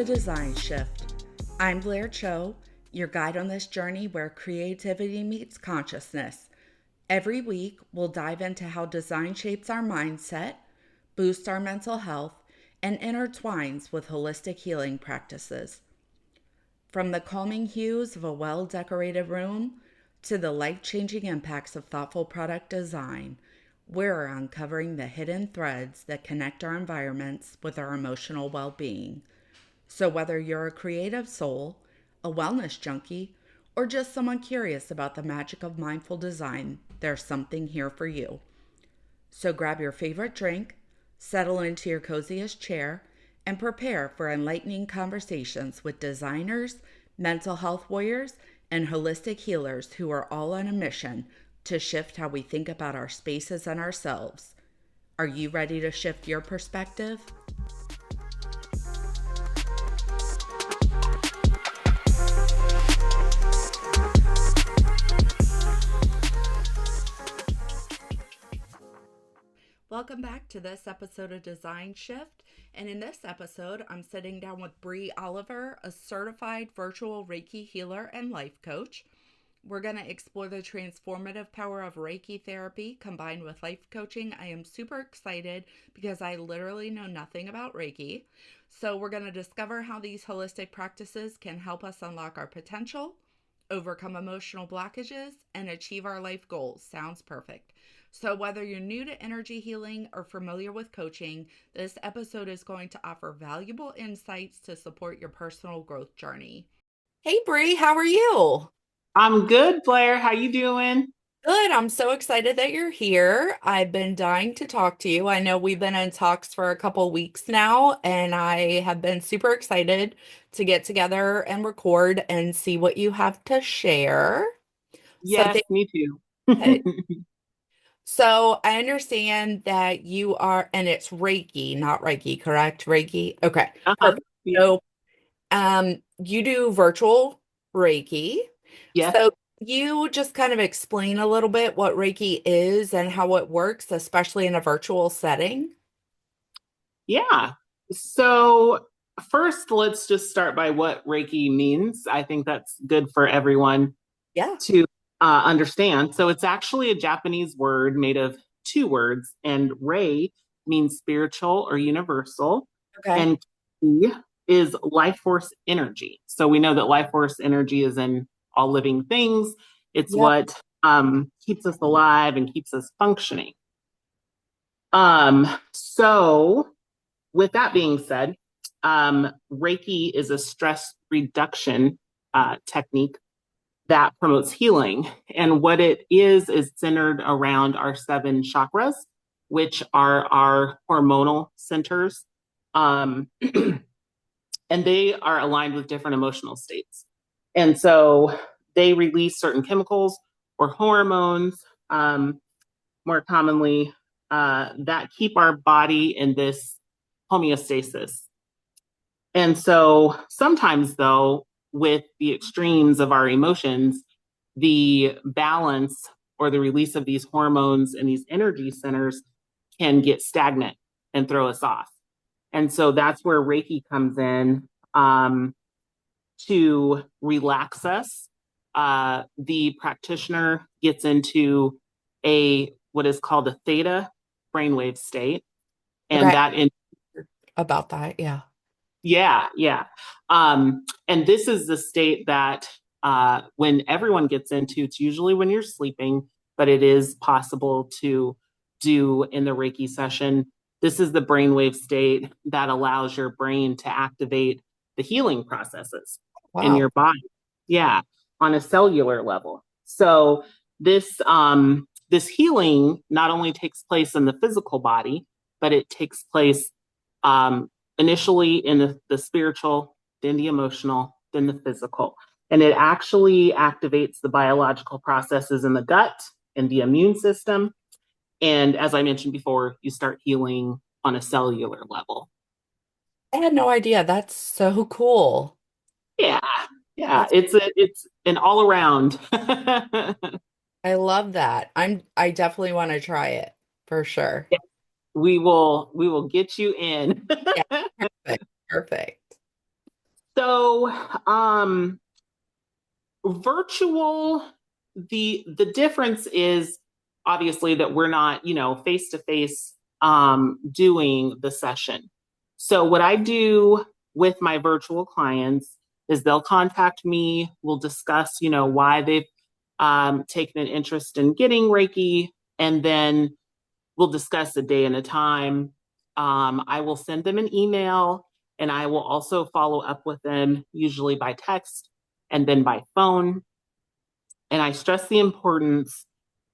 to DesignShift. I'm Blair Cho, your guide on this journey where creativity meets consciousness. Every week, we'll dive into how design shapes our mindset, boosts our mental health, and intertwines with holistic healing practices. From the calming hues of a well decorated room to the life changing impacts of thoughtful product design, we're uncovering the hidden threads that connect our environments with our emotional well being. So, whether you're a creative soul, a wellness junkie, or just someone curious about the magic of mindful design, there's something here for you. So, grab your favorite drink, settle into your coziest chair, and prepare for enlightening conversations with designers, mental health warriors, and holistic healers who are all on a mission to shift how we think about our spaces and ourselves. Are you ready to shift your perspective? Welcome back to this episode of Design Shift. And in this episode, I'm sitting down with Bree Oliver, a certified virtual Reiki healer and life coach. We're going to explore the transformative power of Reiki therapy combined with life coaching. I am super excited because I literally know nothing about Reiki. So, we're going to discover how these holistic practices can help us unlock our potential, overcome emotional blockages, and achieve our life goals. Sounds perfect. So, whether you're new to energy healing or familiar with coaching, this episode is going to offer valuable insights to support your personal growth journey. Hey, Bree, how are you? I'm good, Blair. How you doing? Good. I'm so excited that you're here. I've been dying to talk to you. I know we've been in talks for a couple weeks now, and I have been super excited to get together and record and see what you have to share. So, Yes, me too. so I understand that you are, and it's Reiki, not Reiki, correct? Reiki. Okay, Uh-huh. perfect. Yeah. So, you do virtual Reiki. Yes. So you just kind of explain a little bit what Reiki is and how it works, especially in a virtual setting. Yeah. So first, let's just start by what Reiki means. I think that's good for everyone Yeah. to understand. So it's actually a Japanese word made of two words, and Rei means spiritual or universal, Okay. and Ki is life force energy. So we know that life force energy is in all living things. It's Yep. what keeps us alive and keeps us functioning. So with that being said, Reiki is a stress reduction technique that promotes healing. And what it is centered around our seven chakras, which are our hormonal centers. Um, and they are aligned with different emotional states. And so they release certain chemicals or hormones, more commonly, that keep our body in this homeostasis. And so sometimes, though, with the extremes of our emotions, the balance or the release of these hormones and these energy centers can get stagnant and throw us off. And so that's where Reiki comes in to relax us. The practitioner gets into a what is called a theta brainwave state, and Okay. that in About that. Yeah. yeah. And this is the state that when everyone gets into, it's usually when you're sleeping, but it is possible to do in the Reiki session. This is the brainwave state that allows your brain to activate the healing processes in Wow. your body. Yeah, on a cellular level. So this healing not only takes place in the physical body, but it takes place um, initially in the spiritual, then the emotional, then the physical. And it actually activates the biological processes in the gut and the immune system. And as I mentioned before, you start healing on a cellular level. I had no idea. That's so cool. Yeah, yeah, That's it's an all around. I love that. I definitely want to try it for sure. We will get you in. Yeah. Perfect. Perfect. So, virtual, the difference is obviously that we're not, face to face doing the session. So what I do with my virtual clients is they'll contact me, we'll discuss, why they've taken an interest in getting Reiki, and then we'll discuss a day and a time. I will send them an email, and I will also follow up with them, usually by text and then by phone. And I stress the importance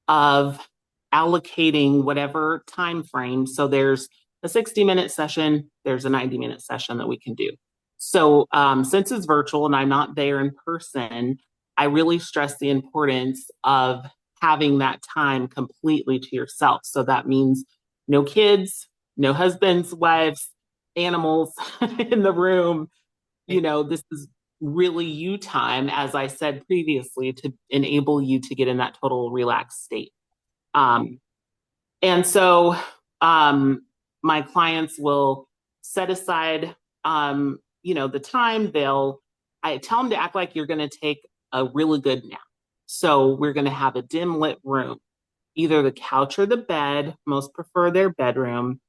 of allocating whatever time frame. So there's a 60-minute session, there's a 90-minute session that we can do. So since it's virtual and I'm not there in person, I really stress the importance of having that time completely to yourself. So that means no kids, no husbands, wives, animals in the room. This is really you time, as I said previously, to enable you to get in that total relaxed state. Um, and so my clients will set aside, the time. I tell them to act like you're going to take a really good nap. So we're going to have a dim lit room, either the couch or the bed. Most prefer their bedroom.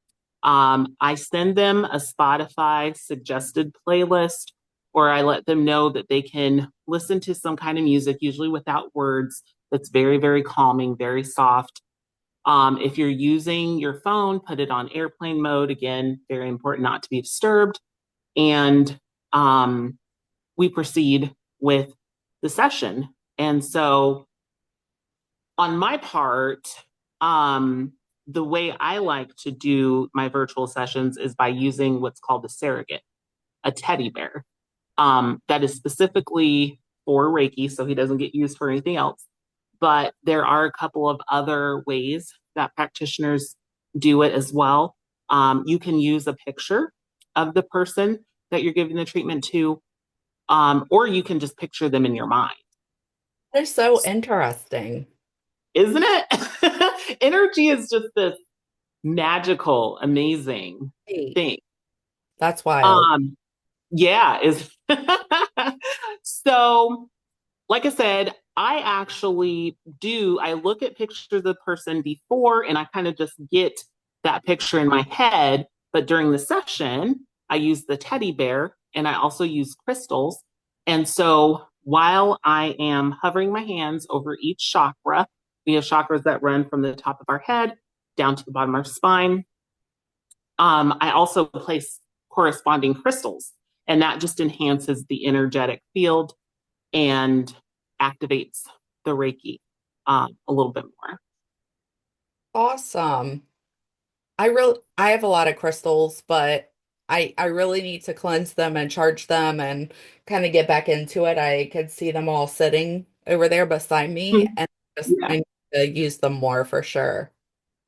I send them a Spotify suggested playlist, or I let them know that they can listen to some kind of music, usually without words, that's very, very calming, very soft. If you're using your phone, put it on airplane mode. Again, very important not to be disturbed. And we proceed with the session. And so on my part, the way I like to do my virtual sessions is by using what's called a surrogate, a teddy bear, that is specifically for Reiki, so he doesn't get used for anything else. But there are a couple of other ways that practitioners do it as well. You can use a picture of the person that you're giving the treatment to, or you can just picture them in your mind. They're so interesting. Isn't it? Energy is just this magical, amazing Hey, thing. that's wild. Um, yeah, is so like I said, I look at pictures of the person before and I kind of just get that picture in my head. But during the session, I use the teddy bear and I also use crystals. And so while I am hovering my hands over each chakra, we have chakras that run from the top of our head down to the bottom of our spine. I also place corresponding crystals, and that just enhances the energetic field and activates the Reiki a little bit more. Awesome. I have a lot of crystals, but I really need to cleanse them and charge them and kind of get back into it. I could see them all sitting over there beside me, Mhm. and just Yeah. I need to use them more for sure.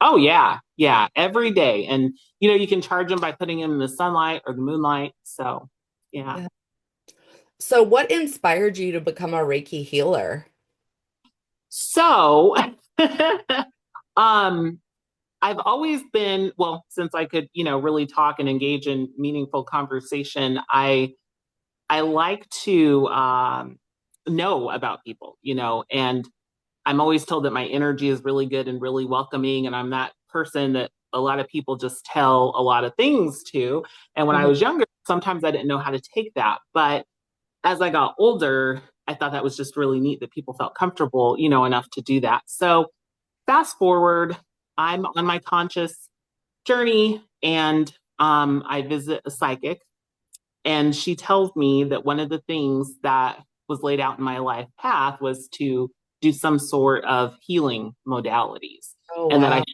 Oh yeah, yeah, every day, and you can charge them by putting them in the sunlight or the moonlight. So yeah. Yeah. So what inspired you to become a Reiki healer? So um I've always been, well, since I could, really talk and engage in meaningful conversation, I like to know about people, and I'm always told that my energy is really good and really welcoming. And I'm that person that a lot of people just tell a lot of things to. And when I Mhm. was younger, sometimes I didn't know how to take that. But as I got older, I thought that was just really neat that people felt comfortable, enough to do that. So fast forward, I'm on my conscious journey and I visit a psychic, and she tells me that one of the things that was laid out in my life path was to do some sort of healing modalities. Oh, And that wow.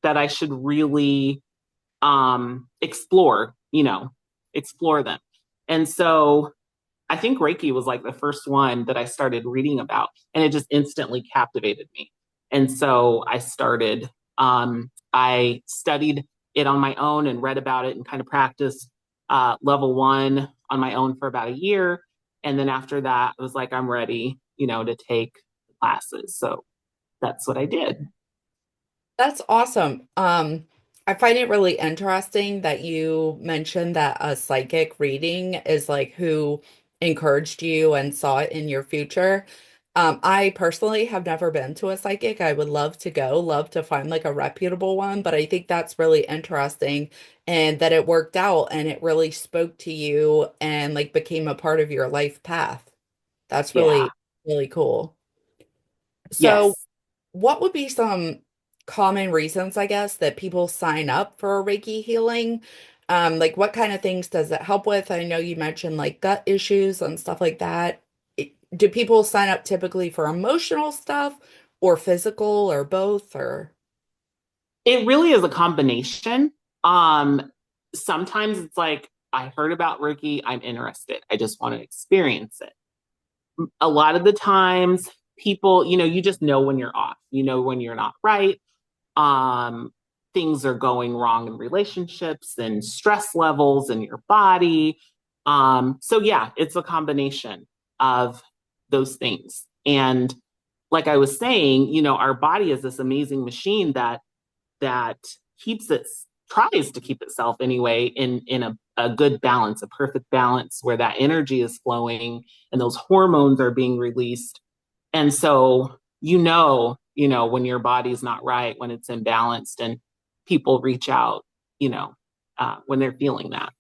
that I should really explore, explore them. And so I think Reiki was like the first one that I started reading about, and it just instantly captivated me. And so I studied it on my own and read about it and kind of practiced level one on my own for about a year. And then after that, I was like, I'm ready, to take classes. So that's what I did. That's awesome. I find it really interesting that you mentioned that a psychic reading is like who encouraged you and saw it in your future. I personally have never been to a psychic. I would love to go, love to find like a reputable one, but I think that's really interesting and that it worked out and it really spoke to you and like became a part of your life path. That's Yeah. really, really cool. So, Yes. what would be some common reasons, I guess, that people sign up for a Reiki healing? Like what kind of things does it help with? I know you mentioned like gut issues and stuff like that. Do people sign up typically for emotional stuff or physical or both or It really is a combination. Um, Sometimes it's like, I heard about Reiki, I'm interested. I just want to experience it. A lot of the times, people, you just know when you're off, you know when you're not right. Um, Things are going wrong in relationships and stress levels in your body. So yeah, it's a combination of those things. And like I was saying, our body is this amazing machine that keeps it tries to keep itself anyway in a good balance, a perfect balance where that energy is flowing and those hormones are being released. And so when your body's not right, when it's imbalanced, and people reach out, when they're feeling that.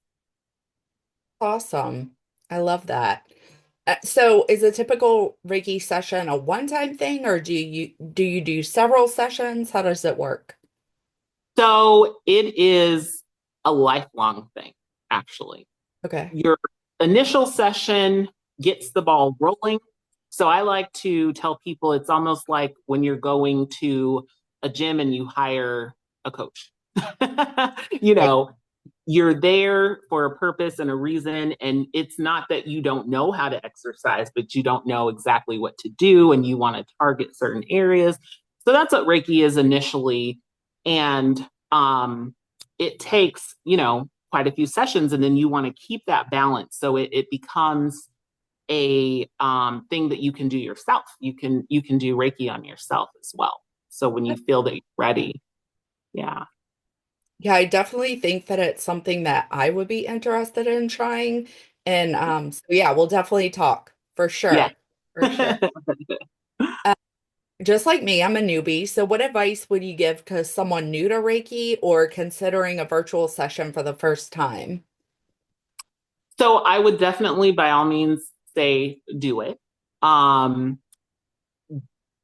awesome. I love that. So is a typical Reiki session a one-time thing or do you do several sessions? How does it work? So it is a lifelong thing, actually. Okay. Your initial session gets the ball rolling. So I like to tell people it's almost like when you're going to a gym and you hire a coach. you Right. know, you're there for a purpose and a reason. And it's not that you don't know how to exercise, but you don't know exactly what to do and you want to target certain areas. So that's what Reiki is initially. And it takes, quite a few sessions, and then you want to keep that balance. So it becomes a thing that you can do yourself. You can do Reiki on yourself as well. So when you feel that you're ready, yeah, Yeah, I definitely think that it's something that I would be interested in trying. And so yeah, we'll definitely talk for yeah. sure. For sure. Uh, just like me, I'm a newbie. So what advice would you give to someone new to Reiki or considering a virtual session for the first time? So I would definitely, by all means, say do it. Um,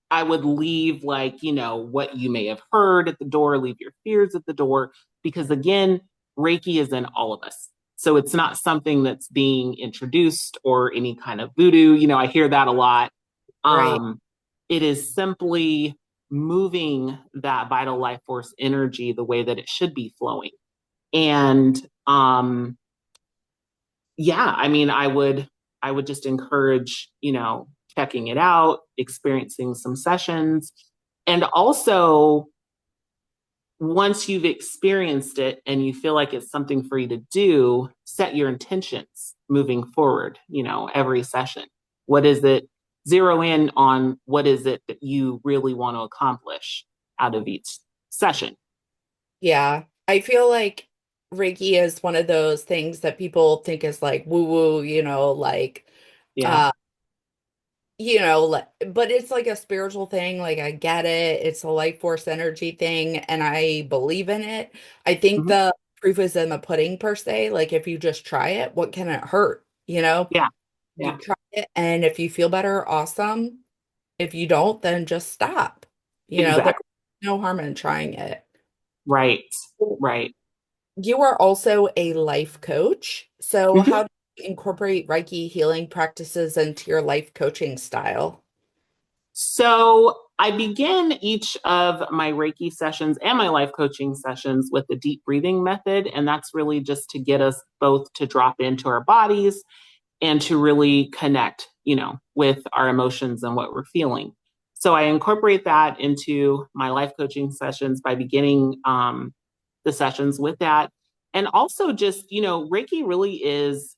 I would leave, like, what you may have heard at the door, leave your fears at the door, because again, Reiki is in all of us. So it's not something that's being introduced or any kind of voodoo. I hear that a lot. Right. Um, it is simply moving that vital life force energy the way that it should be flowing. And yeah, I mean, I would just encourage, checking it out, experiencing some sessions, and also once you've experienced it and you feel like it's something for you to do, set your intentions moving forward, every session. What is it? Zero in on what is it that you really want to accomplish out of each session. Yeah. I feel like Reiki is one of those things that people think is like woo woo, like Yeah. uh but it's like a spiritual thing. Like I get it. It's a life force energy thing, and I believe in it. I think Mhm. the proof is in the pudding per se. Like if you just try it, what can it hurt? Yeah. You Yeah. try it, and if you feel better, awesome. If you don't, then just stop. There's Exactly. no harm in trying it. Right. Right. You are also a life coach. So Mhm. how do you incorporate Reiki healing practices into your life coaching style? So I begin each of my Reiki sessions and my life coaching sessions with the deep breathing method. And that's really just to get us both to drop into our bodies and to really connect, with our emotions and what we're feeling. So I incorporate that into my life coaching sessions by beginning the sessions with that. And also just, Reiki really is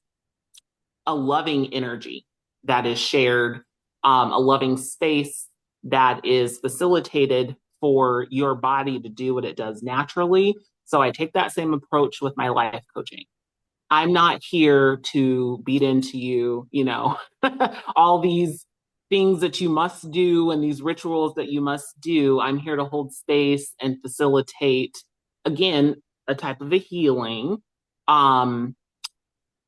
a loving energy that is shared, a loving space that is facilitated for your body to do what it does naturally. So I take that same approach with my life coaching. I'm not here to beat into you, all these things that you must do and these rituals that you must do. I'm here to hold space and facilitate, again, a type of a healing, um,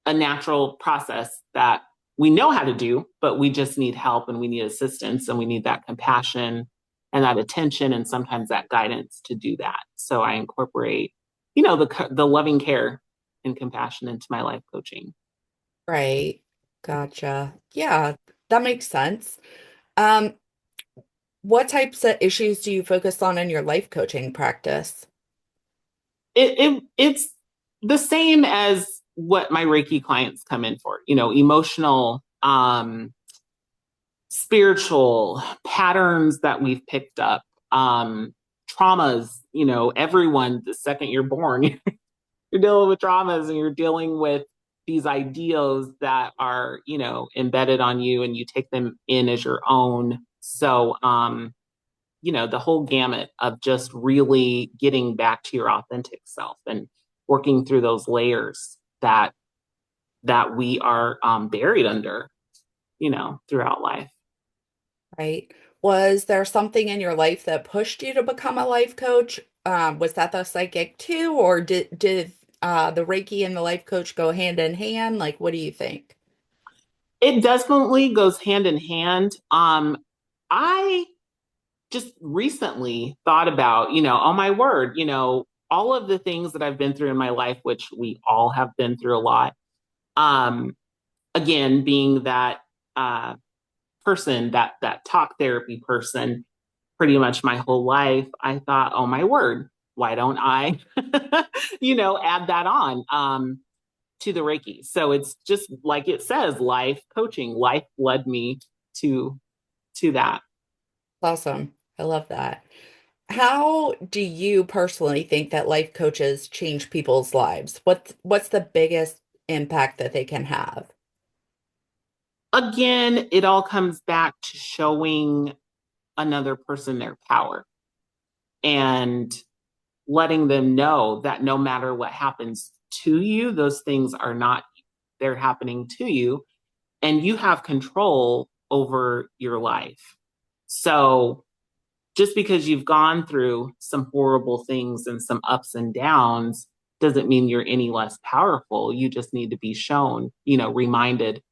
a natural process that we know how to do, but we just need help and we need assistance and we need that compassion and that attention and sometimes that guidance to do that. So I incorporate, the loving care and compassion into my life coaching. Right. Gotcha. Yeah, that makes sense. Um, what types of issues do you focus on in your life coaching practice? It's the same as what my Reiki clients come in for, emotional, spiritual patterns that we've picked up, traumas, everyone, the second you're born, you're dealing with traumas and you're dealing with these ideals that are, embedded on you and you take them in as your own. So, the whole gamut of just really getting back to your authentic self and working through those layers that we are buried under, throughout life. Right. Was there something in your life that pushed you to become a life coach? Was that the psychic too, or did the Reiki and the life coach go hand in hand? Like, what do you think? It definitely goes hand in hand. I just recently thought about, oh my word, all of the things that I've been through in my life, which we all have been through a lot. Um, Again, being that person, that talk therapy person, pretty much my whole life, I thought, oh my word, why don't I, add that on to the Reiki? So it's just like it says, life coaching. Life led me to that. Awesome. I love that. How do you personally think that life coaches change people's lives? What's the biggest impact that they can have? Again, it all comes back to showing another person their power and letting them know that no matter what happens to you, those things are not, they're happening to you and you have control over your life. So just because you've gone through some horrible things and some ups and downs doesn't mean you're any less powerful. You just need to be shown, reminded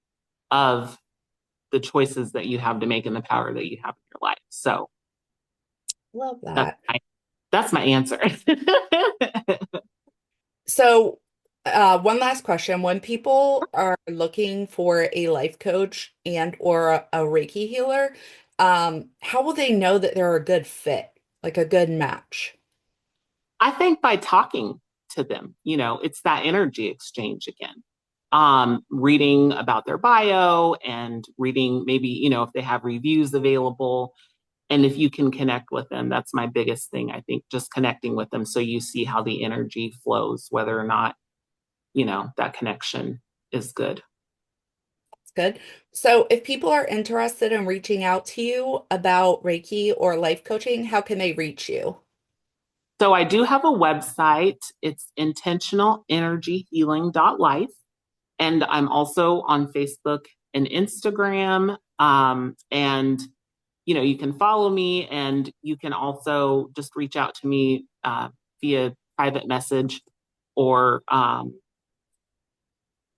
of the choices that you have to make and the power that you have in your life. So Love that's that. my, that's my answer. So, one last question. When people are looking for a life coach and or a Reiki healer, how will they know that they're a good fit, like a good match? I think by talking to them, it's that energy exchange again. Reading about their bio and reading maybe, if they have reviews available. And if you can connect with them, that's my biggest thing. I think just connecting with them so you see how the energy flows, whether or not, that connection is good. That's good. So, if people are interested in reaching out to you about Reiki or life coaching, how can they reach you? So I do have a website. It's intentionalenergyhealing.life. And I'm also on Facebook and Instagram. And you can follow me and you can also just reach out to me via private message or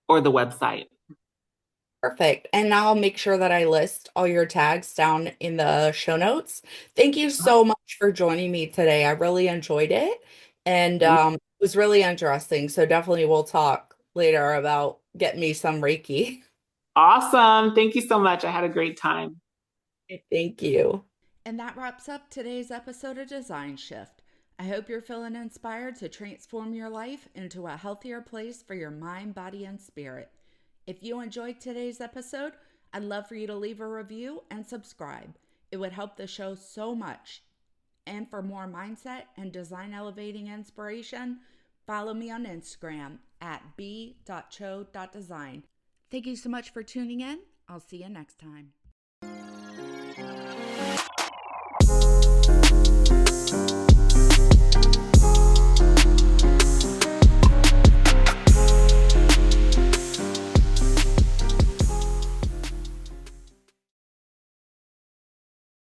or the website. Perfect. And now I'll make sure that I list all your tags down in the show notes. Thank you so much for joining me today. I really enjoyed it and it was really interesting. So definitely we'll talk later about getting me some Reiki. Awesome. Thank you so much. I had a great time. Thank you. And that wraps up today's episode of Design Shift. I hope you're feeling inspired to transform your life into a healthier place for your mind, body, and spirit. If you enjoyed today's episode, I'd love for you to leave a review and subscribe. It would help the show so much. And for more mindset and design elevating inspiration, follow me on Instagram at b.cho.design. Thank you so much for tuning in. I'll see you next time.